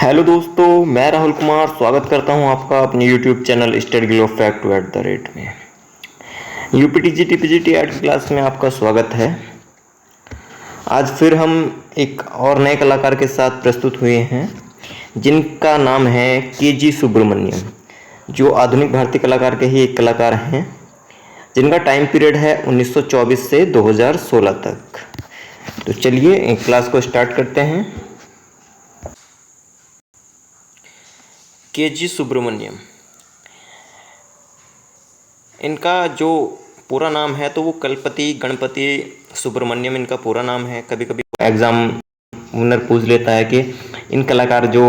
Hello दोस्तों, मैं राहुल कुमार स्वागत करता हूं आपका अपने YouTube channel study glow fact में। यूपीटीजी टीपीजीटी एड क्लास में आपका स्वागत है। आज फिर हम एक और नए कलाकार के साथ प्रस्तुत हुए हैं जिनका नाम है केजी सुब्रमण्यम, जो आधुनिक भारतीय कलाकार के ही एक कलाकार हैं जिनका टाइम पीरियड है 1924 से 2016 तक। तो चलिए क्लास को स्टार्ट करते हैं। केजी सुब्रमण्यम, इनका जो पूरा नाम है तो वो कलपति गणपति सुब्रमण्यम इनका पूरा नाम है। कभी कभी एग्जामिनर पूछ लेता है कि इन कलाकार जो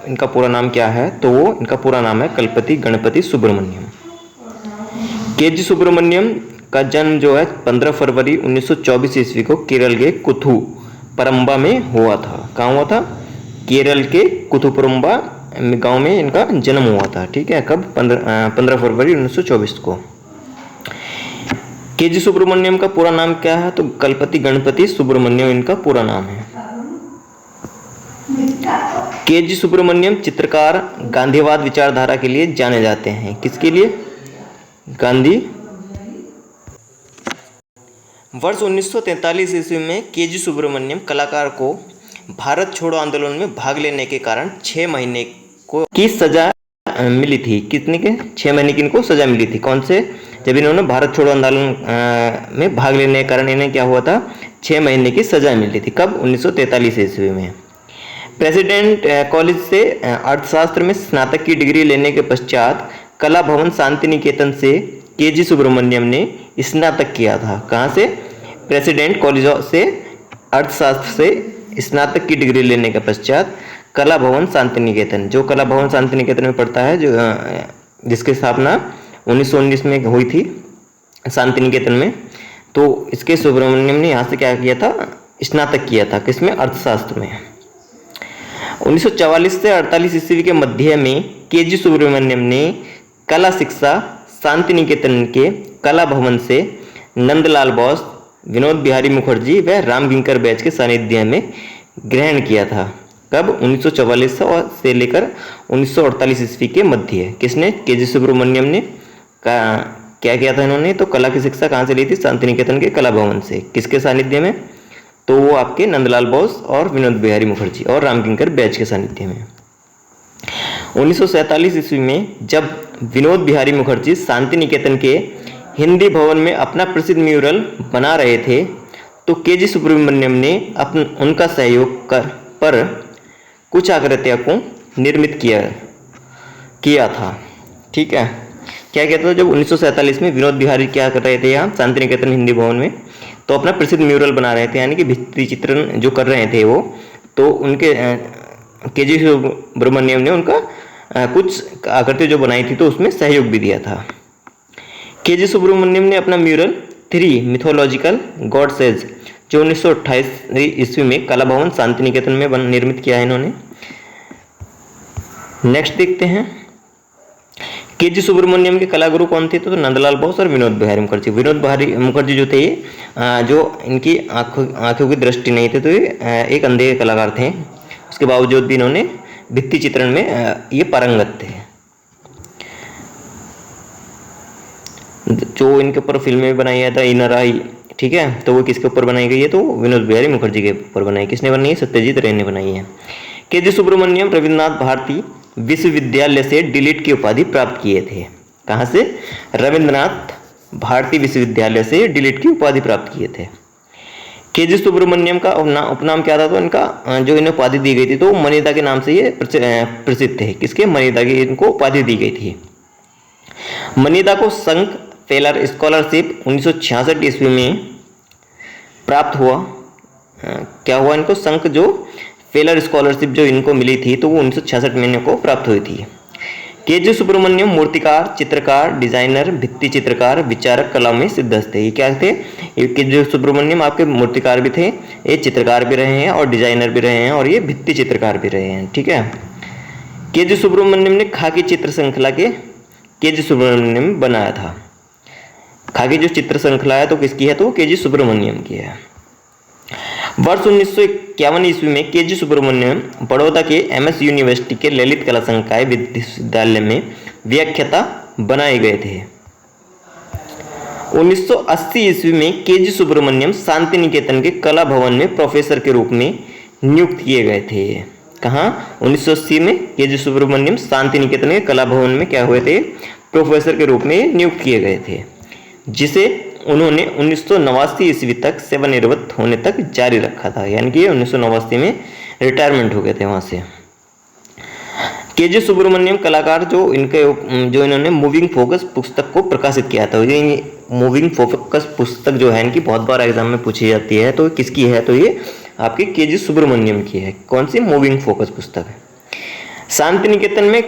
इनका पूरा नाम क्या है, तो वो इनका पूरा नाम है कलपति गणपति सुब्रमण्यम। केजी सुब्रमण्यम का जन्म जो है 15 फरवरी 1924 ईस्वी को केरल के कुथु परम्बा में हुआ था। कहाँ हुआ था? केरल के कुथुपरम्बा गांव में इनका जन्म हुआ था। ठीक है, कब? 15 फरवरी 1924 को। केजी सुब्रमण्यम का पूरा नाम क्या है? तो कलपति गणपति सुब्रमण्यम इनका पूरा नाम है। केजी सुब्रमण्यम चित्रकार गांधीवाद विचारधारा के लिए जाने जाते हैं। किसके लिए? गांधी। वर्ष 1943 ईस्वी में केजी सुब्रमण्यम कलाकार को भारत छोड़ो आंदोलन में भाग लेने के कारण 6 महीने की सजा मिली थी। कितने के? 6 महीने की इनको सजा मिली थी। कौन से? जब इन्होंने भारत छोड़ो आंदोलन में भाग लेने के कारण इन्हें क्या हुआ था? 6 महीने की सजा मिली थी। कब? 1943 ईस्वी में। प्रेसिडेंट कॉलेज से अर्थशास्त्र में स्नातक की डिग्री लेने के पश्चात कला भवन शांति निकेतन से केजी सुब्रमण्यम ने स्नातक किया था। कहाँ से? प्रेसिडेंट कॉलेज से अर्थशास्त्र से स्नातक की डिग्री लेने के पश्चात कला भवन शांति निकेतन, जो कला भवन शांति निकेतन में पढ़ता है, जो जिसकी स्थापना 1919 में हुई थी शांति निकेतन में, तो इसके सुब्रमण्यम ने यहाँ से क्या किया था? स्नातक किया था। किसमें? अर्थशास्त्र में। 1944 से 48 ईस्वी के मध्य में केजी सुब्रमण्यम ने कला शिक्षा शांति निकेतन के कला भवन से नंदलाल बोस, विनोद बिहारी मुखर्जी व रामकिंकर बैच के सानिध्य में ग्रहण किया था। कब? 1944 से लेकर 1948 ईस्वी के मध्य। किसने? केजी सुब्रमण्यम ने क्या किया था इन्होंने? तो कला की शिक्षा कहाँ से ली थी? शांति निकेतन के कला भवन से। किसके सानिध्य में? तो वो आपके नंदलाल बोस और विनोद बिहारी मुखर्जी और रामकिंकर बैच के सानिध्य में। 1947 ईस्वी में जब विनोद बिहारी मुखर्जी शांति निकेतन के हिंदी भवन में अपना प्रसिद्ध म्यूरल बना रहे थे, तो केजी सुब्रमण्यम ने उनका सहयोग पर कुछ आकृतियों को निर्मित किया था। ठीक है, क्या कहता था? जब 1947 में विनोद बिहारी क्या कर रहे थे यहाँ शांति निकेतन हिंदी भवन में, तो अपना प्रसिद्ध म्यूरल बना रहे थे, यानी कि भित्ति चित्रण जो कर रहे थे वो, तो उनके केजी सुब्रमण्यम ने उनका कुछ आकृति जो बनाई थी तो उसमें सहयोग भी दिया था। केजी सुब्रमण्यम ने अपना म्यूरल 3 मिथोलॉजिकल गॉडेसेस जो 1928 ईस्वी में कला भवन शांति निकेतन में निर्मित किया है इन्होंने। नेक्स्ट देखते हैं, केजी सुब्रमण्यम के कलागुरु कौन थे? तो नंदलाल बोस और विनोद बिहारी मुखर्जी। विनोद बिहारी मुखर्जी जो थे, जो इनकी आंखों की दृष्टि नहीं थी, तो ये एक अंधे कलाकार थे। उसके बावजूद भी इन्होंने भित्ति चित्रण में ये पारंगत थे। जो इनके ऊपर फिल्में बनाई है था इनर आई, ठीक है, तो वो किसके ऊपर बनाई गई है? तो विनोद बिहारी मुखर्जी के ऊपर बनाई। किसने बनाई है? सत्यजीत रे ने बनाई है। केजी सुब्रमण्यम रविन्द्रनाथ भारती विश्वविद्यालय से डीलिट की उपाधि प्राप्त किए थे। कहाँ से? रविन्द्रनाथ भारती विश्वविद्यालय से डीलिट की उपाधि प्राप्त किए थे। केजी सुब्रमण्यम का उपनाम क्या था? तो इनका जो इन्हें उपाधि दी गई थी तो मनीदा के नाम से ये प्रसिद्ध थे। किसके? मनीदा की इनको उपाधि दी गई थी। मनीदा को संघ फेलर स्कॉलरशिप 1966 ईस्वी में प्राप्त हुआ। क्या हुआ इनको? संघ जो फेलर स्कॉलरशिप जो इनको मिली थी तो वो 1966 में इनको प्राप्त हुई थी। केजी सुब्रमण्यम मूर्तिकार, चित्रकार, डिजाइनर, भित्ति चित्रकार, विचारक कला में सिद्धहस्त थे। ये क्या थे? ये केजी सुब्रमण्यम आपके मूर्तिकार भी थे, ये चित्रकार भी रहे हैं और डिजाइनर भी रहे हैं और ये भित्ति चित्रकार भी रहे हैं। ठीक है, केजी सुब्रमण्यम ने खाकी चित्र श्रृंखला के केजी सुब्रमण्यम बनाया था। खाकी जो चित्र श्रृंखला है तो किसकी है? तो केजी सुब्रमण्यम की है। वर्ष 1951 ईस्वी में के जी सुब्रमण्यम बड़ौदा के एमएस यूनिवर्सिटी के ललित कला संकाय विश्वविद्यालय में व्याख्याता बनाए गए थे। 1980 ईस्वी में के जी सुब्रमण्यम शांति निकेतन के कला भवन में प्रोफेसर के रूप में नियुक्त किए गए थे। कहाँ? 1980 में के जी सुब्रमण्यम शांति निकेतन के कला भवन में क्या हुए थे? प्रोफेसर के रूप में नियुक्त किए गए थे, जिसे उन्होंने 1989 ईस्वी तक सेवानिवृत्त होने तक जारी रखा था। यानी कि 1989 में रिटायरमेंट हो गए थे वहाँ से। के जी सुब्रमण्यम कलाकार जो इन्होंने मूविंग फोकस पुस्तक को प्रकाशित किया था। ये मूविंग फोकस पुस्तक जो है इनकी बहुत बार एग्जाम में पूछी जाती है, तो किसकी है? तो ये आपकी के जी सुब्रमण्यम की है। कौन सी? मूविंग फोकस पुस्तक है। शांति निकेतन में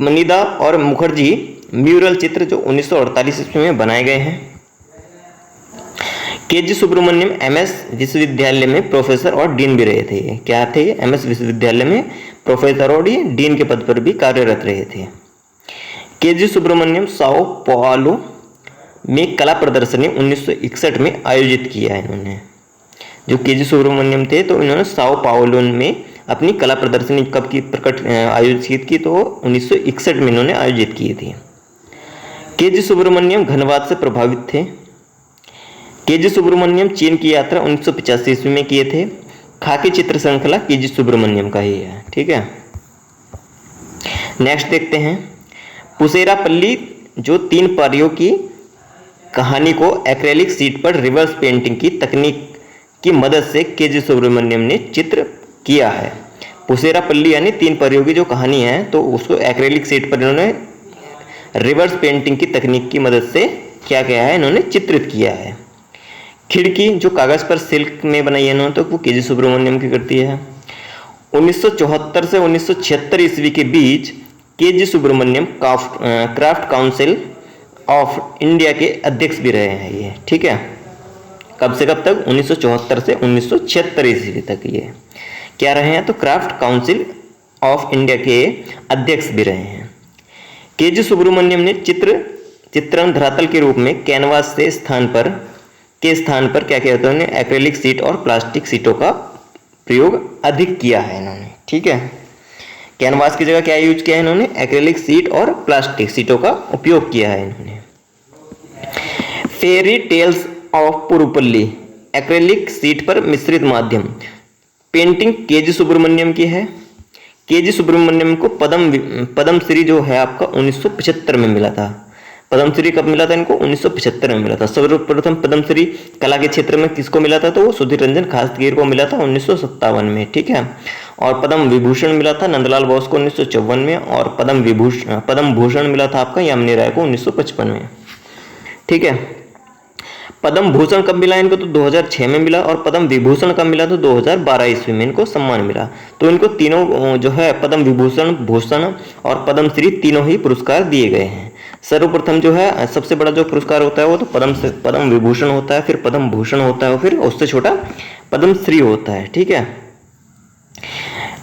मनीदा और मुखर्जी म्यूरल चित्र जो 1948 ईस्वी में बनाए गए हैं। के जी सुब्रमण्यम एमएस विश्वविद्यालय में प्रोफेसर और डीन भी रहे थे। क्या थे? एमएस विश्वविद्यालय में प्रोफेसर और डीन के पद पर भी कार्यरत रहे थे। के जी सुब्रमण्यम साओ पाउलो में कला प्रदर्शनी 1961 में आयोजित किया है इन्होंने। जो के जी सुब्रमण्यम थे तो इन्होंने साओ पाउलो में अपनी कला प्रदर्शनी कब की आयोजित की? तो 1961 में इन्होंने आयोजित की थी। के जी सुब्रमण्यम घनवाद से प्रभावित थे। के जी सुब्रमण्यम चीन की यात्रा 1985 ईस्वी में किए थे। खाकी चित्र श्रृंखला के जी सुब्रमण्यम का ही है। ठीक है, नेक्स्ट देखते हैं। पुसेरापल्ली जो 3 पारियों की कहानी को एक्रेलिक शीट पर रिवर्स पेंटिंग की तकनीक की मदद से के जी सुब्रमण्यम ने चित्र किया है। पुसेरापल्ली यानी 3 पारियों की जो कहानी है तो उसको एक्रेलिक शीट पर इन्होंने रिवर्स पेंटिंग की तकनीक की मदद से क्या किया है? इन्होंने चित्रित किया है। खिड़की जो कागज पर सिल्क में बनाई है इन्होंने, तो वो के जी सुब्रमण्यम की करती है। 1974 से 1976 ईस्वी के बीच K G Subramanyan craft council of India के अध्यक्ष भी रहे हैं ये। ठीक है, कब से कब तक? 1974 से 1976 ईस्वी तक ये क्या रहे हैं? तो क्राफ्ट काउंसिल ऑफ इंडिया के अध्यक्ष भी रहे हैं। के जी सुब्रमण्यम ने चित्रण धरातल के रूप में कैनवास के स्थान पर क्या किया था? उन्होंने एक्रेलिक शीट और प्लास्टिक शीटों का प्रयोग अधिक किया है इन्होंने। ठीक है, कैनवास की जगह क्या यूज किया है इन्होंने? एक्रेलिक शीट और प्लास्टिक शीटों का उपयोग किया है इन्होंने। Fairy tales of Purupalli acrylic sheet पर मिश्रित माध्यम पेंटिंग के जी सुब्रमण्यम की है। के जी सुब्रमण्यम को पद्मश्री जो है आपका 1975 में मिला था। पद्मश्री कब मिला था इनको? 1975 में मिला था। सर्वप्रथम पद्मश्री कला के क्षेत्र में किसको मिला था? तो वो सुधीर रंजन खासगीर को मिला था 1957 में। ठीक है, और पद्म विभूषण मिला था नंदलाल बोस को 1954 में, और पद्म भूषण मिला था आपका यामिनी राय को 1955 में। ठीक है, पद्म भूषण कब मिला इनको? तो 2006 में मिला, और पद्म विभूषण कब मिला? तो 2012 ईस्वी में इनको सम्मान मिला। तो इनको तीनों जो है पद्म विभूषण, भूषण और पद्मश्री तीनों ही पुरस्कार दिए गए हैं। सर्वप्रथम जो है सबसे बड़ा जो पुरस्कार होता है वो तो पद्म विभूषण होता है, फिर पद्म भूषण होता है, फिर उससे छोटा पद्मश्री होता है। ठीक है,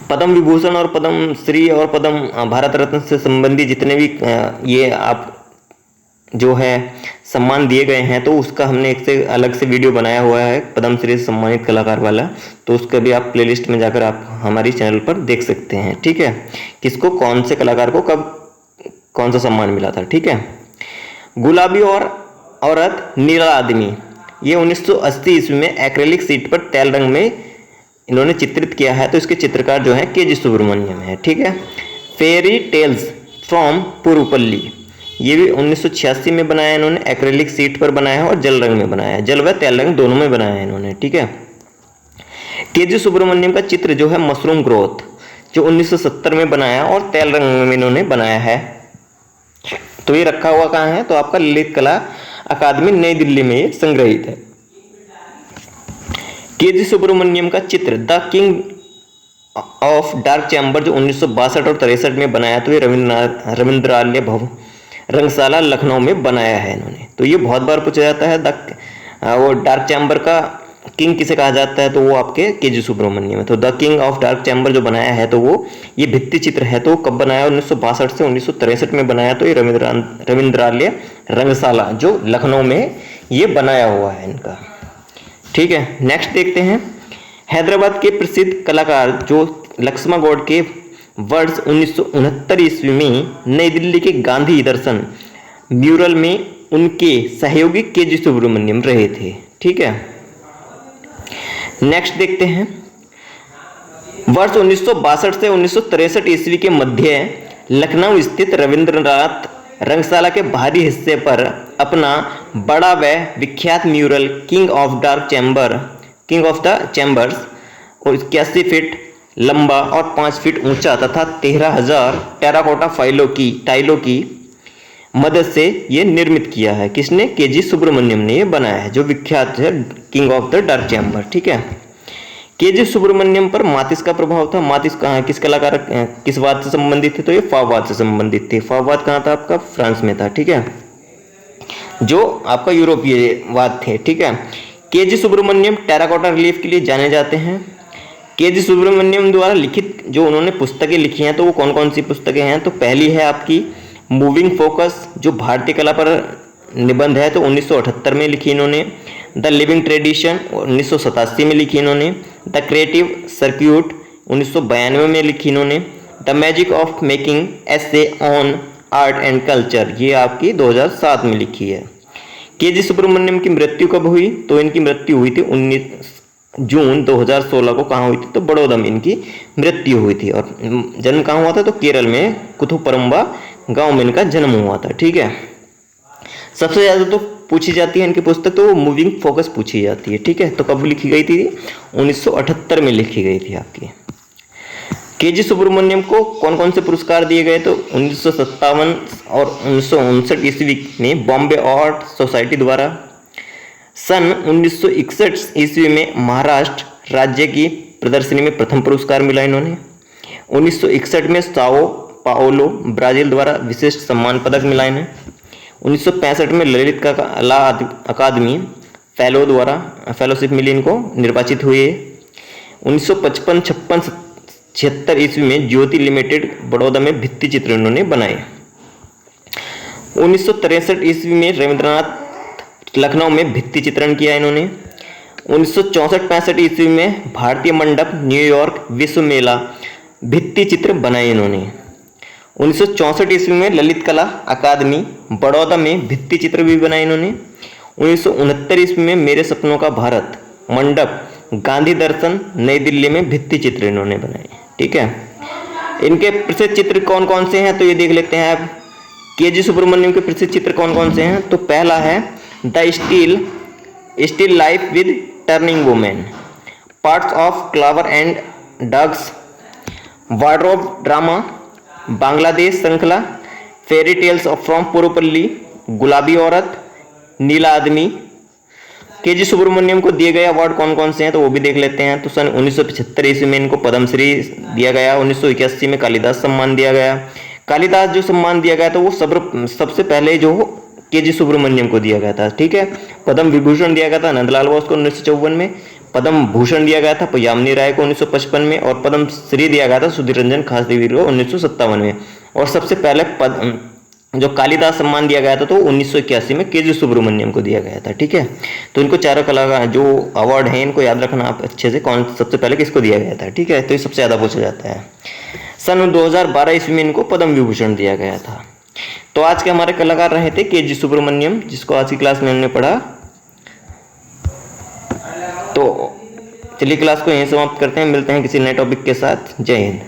पद्म विभूषण और पद्मश्री और पद्म भारत रत्न से संबंधी जितने भी ये आप जो है सम्मान दिए गए हैं, तो उसका हमने एक से अलग से वीडियो बनाया हुआ है पद्मश्री से सम्मानित कलाकार वाला, तो उसका भी आप प्लेलिस्ट में जाकर आप हमारी चैनल पर देख सकते हैं। ठीक है, किसको, कौन से कलाकार को कब कौन सा सम्मान मिला था। ठीक है, गुलाबी और औरत नीला आदमी ये 1980 ईस्वी में एक्रेलिक शीट पर तेल रंग में इन्होंने चित्रित किया है, तो इसके चित्रकार जो है के जी सुब्रमण्यम है। ठीक है, फेरी टेल्स फ्रॉम पुरुपल्ली ये भी 1986 में बनाया है इन्होंने, एक्रेलिक शीट पर बनाया है और जल रंग में बनाया है, जल व तेल रंग दोनों में बनाया है इन्होंने। ठीक है, के जी सुब्रमण्यम का चित्र जो है मशरूम ग्रोथ जो 1970 में बनाया और तेल रंग में इन्होंने बनाया है, तो ये रखा हुआ कहाँ है? तो आपका ललित कला अकादमी नई दिल्ली में ये संग्रहित है। के जी सुब्रमण्यम का चित्र the king of dark chamber जो 1962 और 63 में बनाया, तो ये रविंद्रालय भवन रंगशाला लखनऊ में बनाया है इन्होंने। तो ये बहुत बार पूछा जाता है वो डार्क चैम्बर का किंग किसे कहा जाता है? तो वो आपके के जी सुब्रमण्यम है। तो the king of dark chamber जो बनाया है तो वो ये भित्ति चित्र है, तो कब बनाया? 1962 से 1963 में बनाया, तो ये रविंद्रालय रंगशाला जो लखनऊ में ये बनाया हुआ है इनका। ठीक है, नेक्स्ट देखते हैं हैदराबाद के प्रसिद्ध कलाकार जो लक्ष्मा गौड़ के वर्ष 1969 ईस्वी में नई दिल्ली के गांधी दर्शन म्यूरल में उनके सहयोगी के.जी. सुब्रमण्यम रहे थे। ठीक है, नेक्स्ट देखते हैं। वर्ष 1962 से 1963 ईस्वी के मध्य लखनऊ स्थित रविंद्रनाथ रंगशाला के बाहरी हिस्से पर अपना बड़ा व विख्यात mural king of the chambers 81 feet लंबा और 5 फीट ऊंचा तथा 13,000 टेराकोटा टाइलों की मदद से ये निर्मित किया है। किसने? के.जी. सुब्रमण्यम ने ये बनाया है, जो विख्यात है king of the dark chamber. ठीक है, के.जी. सुब्रमण्यम पर मातिस का प्रभाव था। मातिस कहाँ, किस कलाकार, किस वाद से संबंधित थे? तो ये फाववाद से संबंधित थे। फाववाद कहाँ था? आपका फ्रांस में था। ठीक है, जो आपका यूरोपीय वाद थे। ठीक है, के.जी. सुब्रमण्यम टेराकोटा रिलीफ के लिए जाने जाते हैं। के.जी. सुब्रमण्यम द्वारा लिखित जो उन्होंने पुस्तकें लिखी हैं, तो वो कौन कौन सी पुस्तकें हैं? तो पहली है आपकी मूविंग फोकस, जो भारतीय कला पर निबंध है, तो 1978 में लिखी इन्होंने। द लिविंग ट्रेडिशन 1987 में लिखी इन्होंने। द क्रिएटिव सर्क्यूट 1992 में लिखी इन्होंने। The magic of making essay on art and culture, ये आपकी 2007 में लिखी है। के.जी. सुब्रमण्यम की मृत्यु कब हुई? तो इनकी मृत्यु हुई थी 19 जून 2016 को। कहाँ हुई थी? तो बड़ौदा में इनकी मृत्यु हुई थी। और जन्म कहाँ हुआ था? तो केरल में कुथुपरम्बा गांव में इनका जन्म हुआ था। ठीक है, सबसे ज़्यादा तो पूछी जाती है इनकी पुस्तक, तो वो मूविंग फोकस पूछी जाती है। ठीक है, तो कब लिखी गई थी? 1978 में लिखी गई थी आपकी। के.जी. सुब्रमण्यम को कौन कौन से पुरस्कार दिए गए? तो 1957 और 1959 ईस्वी में बॉम्बे आर्ट सोसाइटी द्वारा। सन 1961 ईस्वी में महाराष्ट्र राज्य की प्रदर्शनी में प्रथम पुरस्कार मिला इन्होंने। 1961 में साओ पाओलो ब्राजील द्वारा विशिष्ट सम्मान पदक मिला इन्हें। 1965 में ललित कला अकादमी फेलो द्वारा फेलोशिप मिली इनको, निर्वाचित हुए। 1955, 56, 76 ईस्वी में ज्योति लिमिटेड बड़ौदा में भित्ति चित्र इन्होंने बनाए। 1963 ईस्वी में रविंद्रनाथ लखनऊ में भित्ति चित्रण किया इन्होंने। 1964-65 ईस्वी में भारतीय मंडप न्यूयॉर्क विश्व मेला भित्ति चित्र बनाए इन्होंने। 1964 ईस्वी में ललित कला अकादमी बड़ौदा में भित्ति चित्र भी बनाए इन्होंने। 1969 ईस्वी में मेरे सपनों का भारत मंडप गांधी दर्शन नई दिल्ली में भित्ति चित्र इन्होंने बनाए। ठीक है, इनके प्रसिद्ध चित्र कौन कौन से हैं? तो ये देख लेते हैं आप। के.जी. सुब्रमण्यम के प्रसिद्ध चित्र कौन कौन से हैं? तो पहला है the still life with turning women, parts of clover and dogs, wardrobe drama, Bangladesh श्रृंखला, फेरी टेल्स फ्रॉम पुरुपल्ली, गुलाबी औरत, नीला आदमी। के.जी. सुब्रमण्यम को दिए गए अवार्ड कौन कौन से हैं? तो वो भी देख लेते हैं। तो सन 1975 ईस्वी में इनको पद्मश्री दिया गया। 1981 में कालिदास सम्मान दिया गया। कालिदास जो सम्मान दिया गया था वो सबसे पहले जो के.जी. सुब्रमण्यम को दिया गया था। ठीक है, पद्म विभूषण दिया गया था नंदलाल बोस को 1954 में, पद्म भूषण दिया गया था यामिनी राय को 1955 में, और पद्म श्री दिया गया था सुधीर रंजन खासदेवी को 1957 में। और सबसे पहले जो कालिदास सम्मान दिया गया था तो 1981 में के.जी. सुब्रमण्यम को दिया गया था। ठीक है, तो इनको चारों कलाकार जो अवार्ड हैं इनको याद रखना आप अच्छे से, कौन सबसे पहले किसको दिया गया था। ठीक है, तो ये सबसे ज़्यादा पूछा जाता है। सन 2012 ईस्वी में इनको पद्म विभूषण दिया गया था। तो आज के हमारे कलाकार रहे थे के.जी. सुब्रमण्यम, जिसको आज की क्लास में हमने पढ़ा। तो चलिए क्लास को यहीं समाप्त करते हैं, मिलते हैं किसी नए टॉपिक के साथ। जय हिंद।